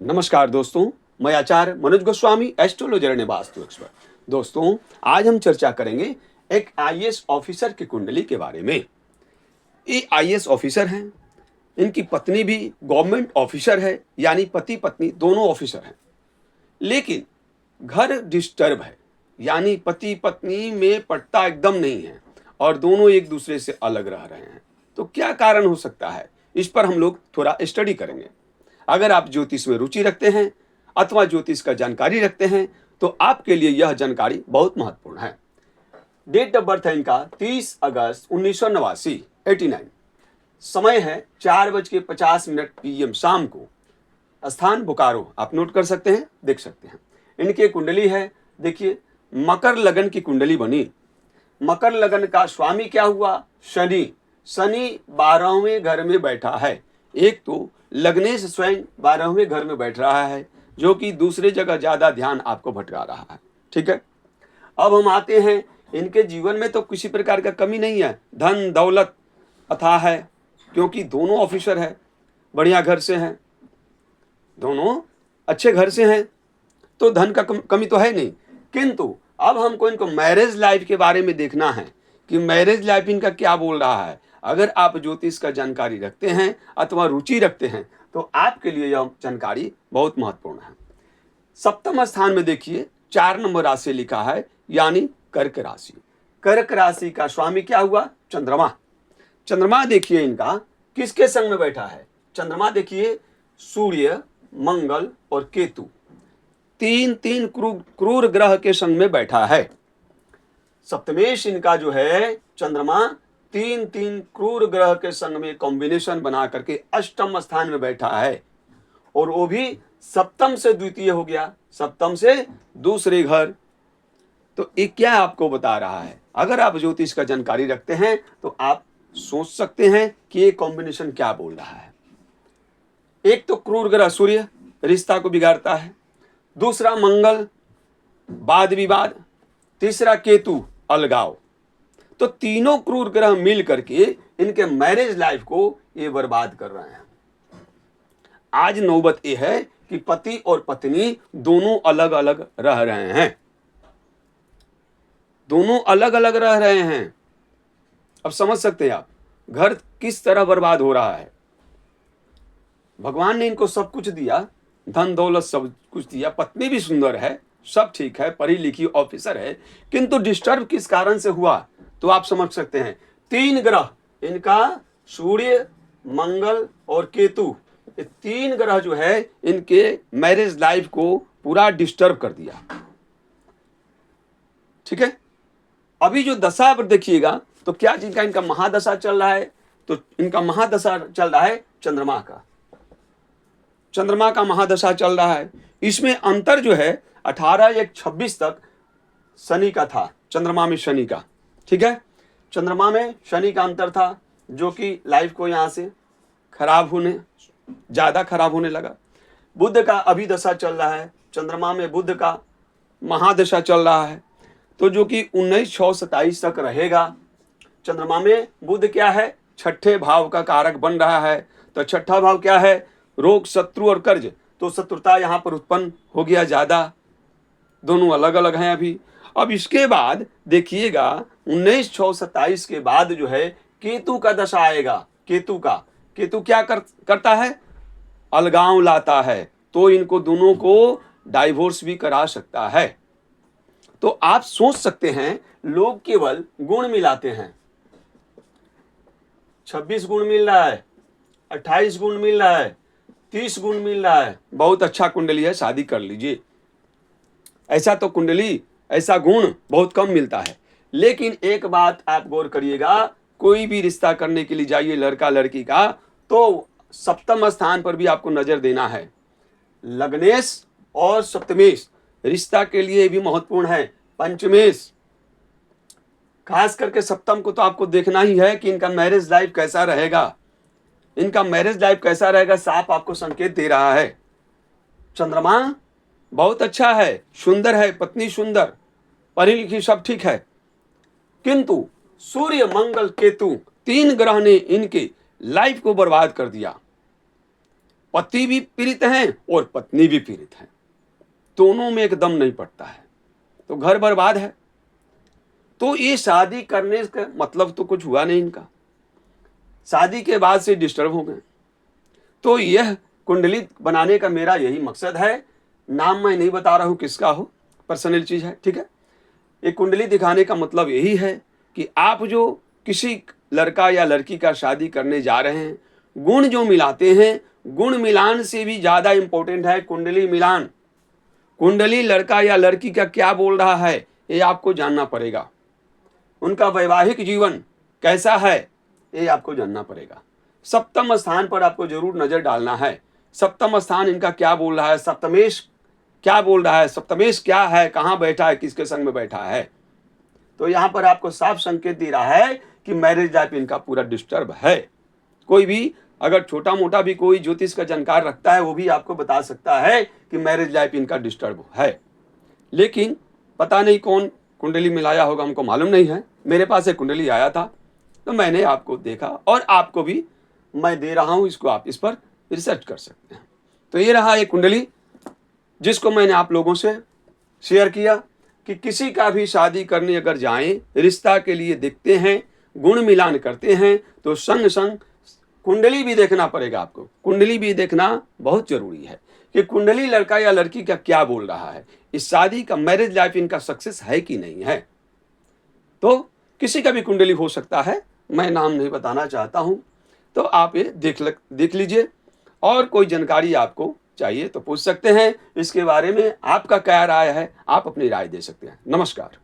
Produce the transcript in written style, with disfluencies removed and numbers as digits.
नमस्कार दोस्तों, मैं Acharya Manoj Goswami, astrologer and vastu expert. दोस्तों, आज हम चर्चा करेंगे एक आईएएस ऑफिसर की कुंडली के बारे में। ये आईएएस ऑफिसर हैं, इनकी पत्नी भी गवर्नमेंट ऑफिसर है, यानी पति पत्नी दोनों ऑफिसर हैं। लेकिन घर डिस्टर्ब है, यानी पति पत्नी में पटता एकदम नहीं है और दोनों एक दूसरे से अलग रह रहे हैं। तो क्या कारण हो सकता है, इस पर हम लोग थोड़ा स्टडी करेंगे। अगर आप ज्योतिष में रुचि रखते हैं अथवा ज्योतिष का जानकारी रखते हैं तो आपके लिए यह जानकारी बहुत महत्वपूर्ण है। डेट ऑफ बर्थ है इनका 30 अगस्त 1989, 89। समय है 4:50 PM शाम को। स्थान बोकारो, आप नोट कर सकते हैं, देख सकते हैं। इनकी कुंडली है, देखिए, मकर लगन की कुंडली बनी। मकर लगन का स्वामी क्या हुआ? शनि। शनि 12वें घर में बैठा है। एक तो लग्नेश स्वयं 12वें घर में बैठ रहा है, जो कि दूसरे जगह ज्यादा ध्यान आपको भटका रहा है। ठीक है, अब हम आते हैं, इनके जीवन में तो किसी प्रकार का कमी नहीं है, धन दौलत अथाह है, क्योंकि दोनों ऑफिसर है, बढ़िया घर से हैं, दोनों अच्छे घर से हैं, तो धन का कमी तो है नहीं। किंतु अब हमको इनको मैरिज लाइफ के बारे में देखना है कि मैरिज लाइफ इनका क्या बोल रहा है। अगर आप ज्योतिष का जानकारी रखते हैं अथवा रुचि रखते हैं तो आपके लिए यह जानकारी बहुत महत्वपूर्ण है। सप्तम स्थान में देखिए 4 नंबर राशि लिखा है, यानी कर्क राशि। कर्क राशि का स्वामी क्या हुआ? चंद्रमा। चंद्रमा देखिए इनका किसके संग में बैठा है? चंद्रमा देखिए सूर्य, मंगल और केतु, तीन तीन क्रूर ग्रह के संग में बैठा है। सप्तमेश इनका जो है चंद्रमा तीन तीन क्रूर ग्रह के संग में कॉम्बिनेशन बना करके अष्टम स्थान में बैठा है, और वो भी सप्तम से द्वितीय हो गया, सप्तम से दूसरे घर। तो ये क्या आपको बता रहा है? अगर आप ज्योतिष का जानकारी रखते हैं तो आप सोच सकते हैं कि ये कॉम्बिनेशन क्या बोल रहा है। एक तो क्रूर ग्रह सूर्य रिश्ता को बिगाड़ता है, दूसरा मंगल वाद विवाद, तीसरा केतु अलगाव। तो तीनों क्रूर ग्रह मिल करके इनके मैरिज लाइफ को ये बर्बाद कर रहे हैं। आज नौबत ये है कि पति और पत्नी दोनों अलग अलग रह रहे हैं, दोनों अलग अलग रह रहे हैं। अब समझ सकते हैं आप घर किस तरह बर्बाद हो रहा है। भगवान ने इनको सब कुछ दिया, धन दौलत सब कुछ दिया, पत्नी भी सुंदर है, सब ठीक है, पढ़ी लिखी ऑफिसर है, किंतु डिस्टर्ब किस कारण से हुआ तो आप समझ सकते हैं। 3 ग्रह इनका सूर्य, मंगल और केतु, ये 3 ग्रह जो है इनके मैरिज लाइफ को पूरा डिस्टर्ब कर दिया। ठीक है, अभी जो दशा पर देखिएगा तो क्या जिनका इनका महादशा चल रहा है, तो इनका महादशा चल रहा है चंद्रमा का। चंद्रमा का महादशा चल रहा है। इसमें अंतर जो है 18-1-26 तक शनि का था, चंद्रमा में शनि का। ठीक है, चंद्रमा में शनि का अंतर था, जो कि लाइफ को यहां से ज्यादा खराब होने लगा। बुध का अभी दशा चल रहा है, चंद्रमा में बुध का महादशा चल रहा है, तो जो कि 19-6-27 तक रहेगा। चंद्रमा में बुध क्या है? 6ठे भाव का कारक बन रहा है। तो 6ठा भाव क्या है? रोग, शत्रु और कर्ज। तो शत्रुता यहां पर उत्पन्न हो गया ज्यादा, दोनों अलग अलग हैं अभी। अब इसके बाद देखिएगा 19-6-27 के बाद जो है केतु का दशा आएगा। केतु क्या करता है? अलगाव लाता है, तो इनको दोनों को डाइवोर्स भी करा सकता है। तो आप सोच सकते हैं, लोग केवल गुण मिलाते हैं। 26 गुण मिल रहा है, 28 गुण मिल रहा है, 30 गुण मिल रहा है, बहुत अच्छा कुंडली है, शादी कर लीजिए। ऐसा तो कुंडली, ऐसा गुण बहुत कम मिलता है। लेकिन एक बात आप गौर करिएगा, कोई भी रिश्ता करने के लिए जाइए लड़का लड़की का, तो सप्तम स्थान पर भी आपको नजर देना है। लग्नेश और सप्तमेश रिश्ता के लिए भी महत्वपूर्ण है। पंचमेश, खास करके सप्तम को तो आपको देखना ही है कि इनका मैरिज लाइफ कैसा रहेगा। इनका मैरिज लाइफ कैसा रहेगा, साफ आपको संकेत दे रहा है। चंद्रमा बहुत अच्छा है, सुंदर है, पत्नी सुंदर, पढ़ी लिखी, सब ठीक है, किंतु सूर्य, मंगल, केतु 3 ग्रह ने इनके लाइफ को बर्बाद कर दिया। पति भी पीड़ित हैं और पत्नी भी पीड़ित है, दोनों में एकदम नहीं पड़ता है, तो घर बर्बाद है। तो ये शादी करने का मतलब तो कुछ हुआ नहीं इनका, शादी के बाद से डिस्टर्ब हो गए। तो यह कुंडली बनाने का मेरा यही मकसद है। नाम मैं नहीं बता रहा हूं किसका हो, पर्सनल चीज है, ठीक है। ये कुंडली दिखाने का मतलब यही है कि आप जो किसी लड़का या लड़की का शादी करने जा रहे हैं, गुण जो मिलाते हैं, गुण मिलान से भी ज्यादा इंपॉर्टेंट है कुंडली मिलान। कुंडली लड़का या लड़की का क्या बोल रहा है ये आपको जानना पड़ेगा। उनका वैवाहिक जीवन कैसा है ये आपको जानना पड़ेगा। सप्तम स्थान पर आपको जरूर नजर डालना है। सप्तम स्थान इनका क्या बोल रहा है, सप्तमेश क्या बोल रहा है, सप्तमेश क्या है, कहाँ बैठा है, किसके संग में बैठा है। तो यहाँ पर आपको साफ संकेत दे रहा है कि मैरिज लाइफ इनका पूरा डिस्टर्ब है। कोई भी अगर छोटा मोटा भी कोई ज्योतिष का जानकार रखता है वो भी आपको बता सकता है कि मैरिज लाइफ इनका डिस्टर्ब है। लेकिन पता नहीं कौन कुंडली मिलाया होगा, हमको मालूम नहीं है। मेरे पास एक कुंडली आया था तो मैंने आपको देखा और आपको भी मैं दे रहा हूं, इसको आप इस पर रिसर्च कर सकते हैं। तो ये रहा एक कुंडली जिसको मैंने आप लोगों से शेयर किया कि किसी का भी शादी करने अगर जाएं, रिश्ता के लिए देखते हैं, गुण मिलान करते हैं, तो संग संग कुंडली भी देखना पड़ेगा आपको। कुंडली भी देखना बहुत जरूरी है कि कुंडली लड़का या लड़की का क्या बोल रहा है, इस शादी का मैरिज लाइफ इनका सक्सेस है कि नहीं है। तो किसी का भी कुंडली हो सकता है, मैं नाम नहीं बताना चाहता हूं। तो आप ये देख लीजिए, और कोई जानकारी आपको चाहिए तो पूछ सकते हैं। इसके बारे में आपका क्या राय है, आप अपनी राय दे सकते हैं। नमस्कार।